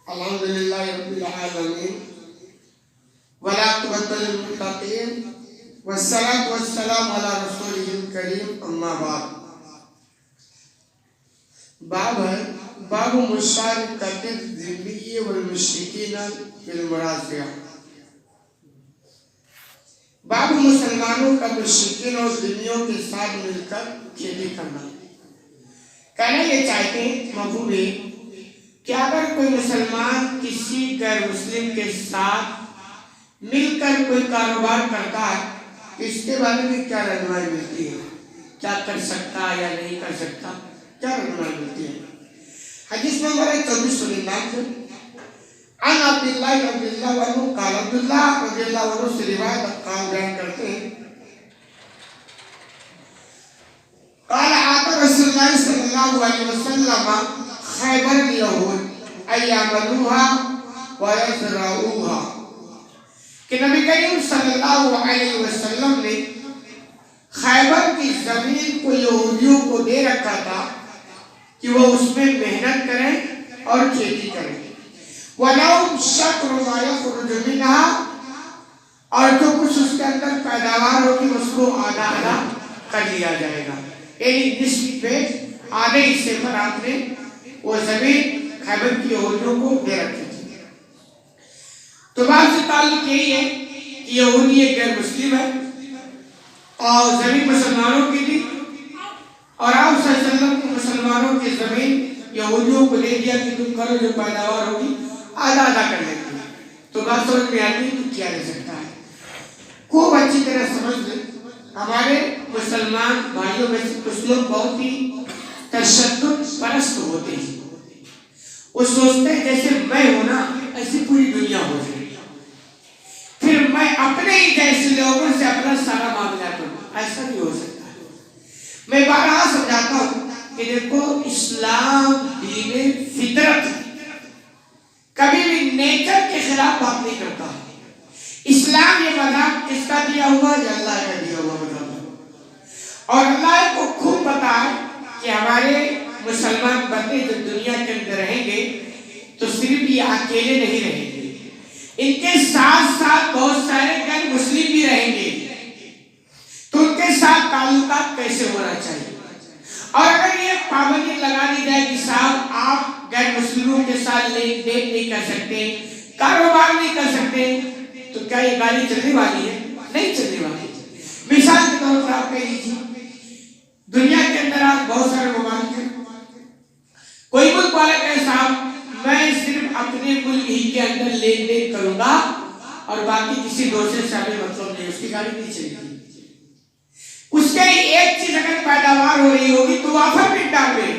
الحمدللہ رب العالمین والعاقبۃ للمتقین والصلاة والسلام علی رسولہ الکریم اما بعد۔ باب ہے باب مشارکۃ الذمّی والمشرکین فی المرازع۔ باب مسلمانوں کا مشرکین اور ذمیوں کے ساتھ مل کر کھیتی کرنا۔ کہنا یہ چاہتے ہیں مفہوم ہے کہ اگر کوئی مسلمان کسی غیر مسلم کے ساتھ مل کر کوئی کاروبار کرتا ہے، اس کے بارے میں کیا رہنمائی ملتی ہے، کیا کر سکتا یا نہیں کر سکتا، کیا رہنمائی ملتی ہے۔ حدیث نمبر 2499 عن عبداللہ رضی اللہ عنہ قال، عبداللہ رضی اللہ عنہ سے روایت قال بیان کرتے ہیں، قال آتا رسول اللہ صلی اللہ علیہ وسلم خیبر الیہود ایعملوها ویزرعوها، کہ نبی کریم صلی اللہ علیہ وسلم نے خیبر کی زمین کو یہودیوں کو دے رکھا تھا کہ وہ اس میں محنت کریں اور کھیتی کریں۔ وَلَهُمْ شَطْرُ مَا يَخْرُجُ مِنْهَا، اور جو کچھ اس کے اندر پیداوار ہوگی اس کو آدھا آدھا کر لیا جائے گا، یعنی نصف پہ آدھے حصے پر آپ نے وہ زمین خیبر کی یہودیوں کو دے رکھی تھی۔ تو بات سے تعلق یہی ہے کہ یہودی ایک غیر مسلم ہے اور زمین مسلمانوں کی تھی، اور آپ صلی اللہ علیہ وسلم کو مسلمانوں کی زمین یہودیوں کو دے دیا کہ تم کرو، جو پیداوار ہوگی آدھا آدھا کر لیتے ہیں۔ تو بات سمجھ میں آتی ہے کہ کیا رہ سکتا ہے۔ خوب اچھی طرح سمجھ لیں، ہمارے مسلمان بھائیوں میں سے کچھ لوگ بہت ہی تشدد پرست ہوتے ہیں، وہ سوچتے ہیں جیسے میں ہوں نا ایسی پوری دنیا ہو جائے، پھر میں اپنے ہی جیسے لوگوں سے اپنا سارا معاملہ کروں۔ ایسا نہیں ہو سکتا۔ میں بارہا سمجھاتا ہوں کہ دیکھو، اسلام دین فطرت کبھی بھی نیچر کے خلاف بات نہیں کرتا۔ اسلام یہ مذہب کس کا دیا ہوا ہے؟ اللہ کا دیا ہوا مذہب ہے، اور اللہ کو خوب پتا ہے کہ ہمارے مسلمان بندے جو دنیا کے اندر رہیں گے تو صرف یہ اکیلے نہیں رہیں گے، ان کے ساتھ ساتھ بہت سارے غیر مسلم بھی رہیں گے، تو ان کے ساتھ تعلقات کیسے ہونا چاہیے۔ اور اگر یہ پابندی لگا دی جائے کہ صاحب آپ غیر مسلموں کے ساتھ لین دین نہیں کر سکتے، کاروبار نہیں کر سکتے، تو کیا یہ گاڑی چلنے والی ہے؟ نہیں چلنے والی۔ مثال کے طور پر آپ کہہ لیجیے، دنیا کے اندر آج بہت سارے ممالک ہیں، کوئی ملک والا کہے صاحب میں صرف اپنے ملک ہی کے اندر لین دین کروں گا اور باقی کسی دوسرے سے ہمیں مطلب نہیں، اس کی گاڑی نہیں چلے گی۔ اس کے ایک چیز اگر پیداوار ہو رہی ہوگی تو وافر مقدار میں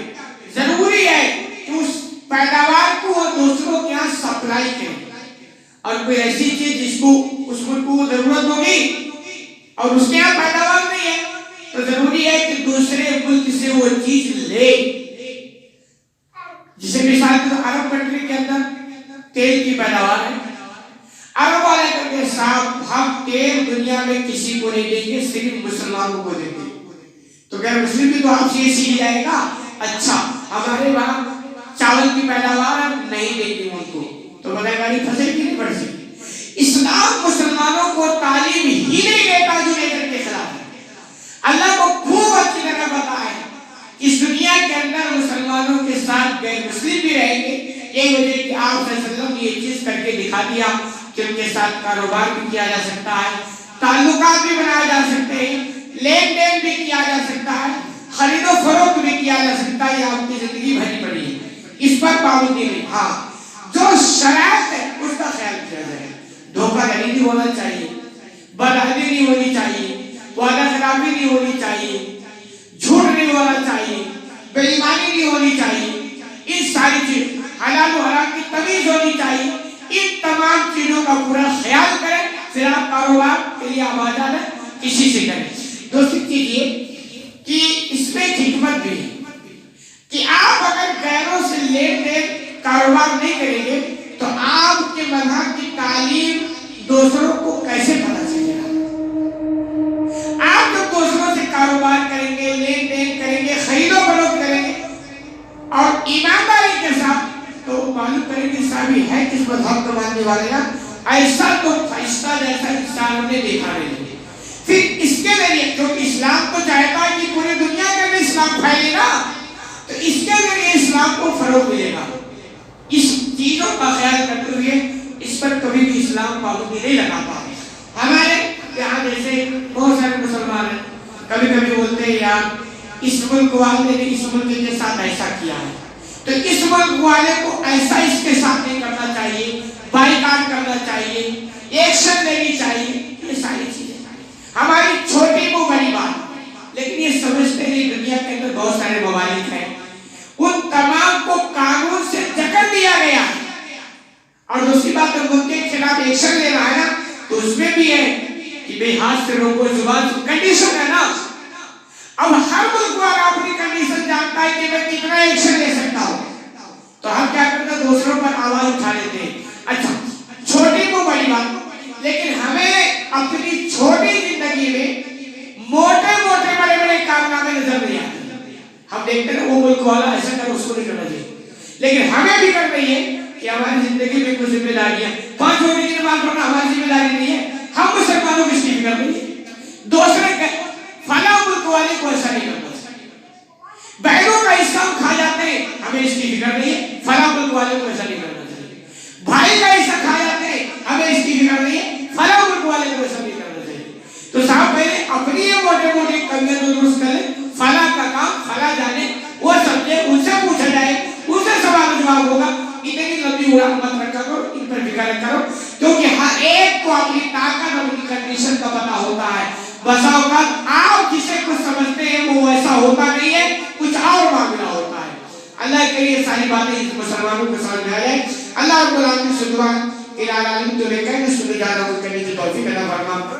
ضروری ہے کہ اس پیداوار کو وہ دوسروں کے یہاں سپلائی کرے، اور کوئی ایسی چیز جس کو اس ملک کو ضرورت ہوگی اور اس کے یہاں پیداوار نہیں ہے تو ضروری ہے کہ دوسرے ملک سے وہ چیز لے۔ جسے مثال کے عرب کنٹری کے اندر تیل کی پیداوار ہے، عرب والے کہتے ہیں صاحب ہم تیل دنیا میں کسی کو نہیں دیں گے، صرف مسلمانوں کو دیں گے۔ تو غیر مسلم بھی تو آپ سے یہ سیکھ جائے گا، اچھا ہمارے وہاں چاول کی پیداوار ہم نہیں دیں گے ان کو، تو بتائے گاڑی پھنسے کی نہیں پڑ سکتی۔ اسلام مسلمانوں کو تعلیم ہی نہیں دیتا جو نیچر کے خلاف ہے۔ اللہ کو خوب اچھی طرح پتا ہے اس دنیا کے اندر مسلمانوں کے ساتھ غیر مسلم بھی رہیں گے، یہی وجہ کہ آپ صلی اللہ علیہ وسلم نے یہ چیز کر کے دکھا دیا کہ ان کے ساتھ کاروبار بھی کیا جا سکتا ہے، تعلقات بھی بنائے جا سکتے ہیں، لین دین بھی کیا جا سکتا ہے، خرید و فروخت بھی کیا جا سکتا ہے۔ یہ آپ کی زندگی بھری پڑی ہے، اس پر پابندی نہیں۔ ہاں جو شرائط ہے اس کا خیال کیا جائے، دھوکہ دہی نہیں ہونا چاہیے، بدعہدی نہیں ہونی چاہیے، وعدہ خلافی نہیں ہونی چاہیے، جھوٹ نہیں ہونا چاہیے، بے ایمانی نہیں ہونی چاہیے، ان ساری چیز حلال و حرام کی تمیز ہونی چاہیے۔ ان تمام چیزوں کا پورا خیال کریں، پھر آپ کاروبار کے لیے آبادان کسی سے کریں۔ دوسری چیز یہ کہ اس میں حکمت بھی ہے کہ آپ اگر غیروں سے لین دین کاروبار نہیں کریں گے تو آپ کے مذہب کی تعلیم دوسروں کو کیسے پتہ چلے گا؟ آپ جب دوسروں سے کاروبار کریں گے، لین دین کریں گے، خرید و فروخت کریں گے اور ایمانداری کے ساتھ، تو معلوم کریں کہ صحابی ہے کس مذہب کا ماننے والے نا، ایسا تو فرشتہ جیسا انسان ہم نے دیکھا نہیں. پھر اس کے ذریعے کیونکہ اسلام تو چاہتا ہے کہ پوری دنیا کے اندر اسلام پھیلے گا، تو اس کے ذریعے اسلام کو فروغ ملے گا. اس چیزوں کا خیال کرتے ہوئے اس پر کبھی بھی اسلام پابندی نہیں لگاتا. ہمارے یہاں جیسے بہت سارے مسلمان ہیں، کبھی کبھی بولتے ہیں یار اس ملک والے نے اس ملک کے ساتھ ایسا کیا ہے، تو اس ملک والے کو ایسا اس کے ساتھ نہیں کرنا چاہیے، بائیکاٹ کرنا چاہیے، ایکشن لینی چاہیے. یہ ساری چیزیں ہماری چھوٹی وہ بڑی بات، لیکن یہ سمجھتے نہیں دنیا کے اندر بہت سارے ممالک ہیں، ان تمام کو قانون سے جکڑ دیا گیا ہے. اور دوسری بات جب ان کے خلاف ایکشن لے رہا ہے نا، تو اس میں بھی ہے کہ بے ہاتھ سے روکو زبان سے، کنڈیشن ہے نا. اب ہر ملک والا اپنی کنڈیشن جانتا ہے کہ میں کتنا ایکشن لے سکتا ہوں، تو ہم کیا کرتے ہیں دوسروں پر آواز اٹھا لیتے ہیں. اچھا چھوٹی کو بڑی بات، لیکن ہمیں اپنی چھوٹی زندگی میں موٹے موٹے بڑے بڑے کارنامے نظر نہیں آتے. ہم دیکھتے ہیں وہ ملک والا ایسا کر اس کو نہیں کرنا چاہیے، لیکن ہمیں بھی کر رہی ہے کہ ہماری زندگی میں کچھ ذمہ داریاں، 5 ہونے کی نماز پڑھنا ہماری ذمہ داری نہیں ہے. ہم مسلمانوں کی اس کی فکر نہیں ہے. دوسرے فلاں ملک والے کو ایسا نہیں کرنا چاہیے. بہنوں کا حصہ ہم کھا جاتے ہیں، ہمیں اس کی فکر نہیں ہے. فلاں ملک والے کو ایسا نہیں کرنا چاہیے. بھائی کا حصہ کھا جاتے ہیں، ہمیں اس کی فکر نہیں ہے. فلاں ملک والے کو ایسا نہیں کرنا چاہیے. تو صاحب پہلے اپنی یہ موٹے موٹے کمیاں تو درست کر لیں. فلاں کا کام فلاں جانے، وہ سمجھے، ان سے پوچھا جائے، ان سے سوال جواب ہوگا. اتنی لمبی اڑان مت رکھا کرو، ان پر فکر رکھا کرو، کیونکہ ہر ایک کو اپنی طاقت اور اپنی کنڈیشن کا پتہ ہوتا ہے. بسا اوقات آپ جسے کچھ سمجھتے ہیں وہ ویسا ہوتا نہیں ہے، کچھ اور معاملہ ہوتا ہے. اللہ کے یہ ساری باتیں اس مسلمانوں کے سامنے میں آ جائیں. اللہ رب العالمین سے دعا کہ العالمین جو لے کر سن جا رہا ہوں کرنے کی توفیق عطا فرما.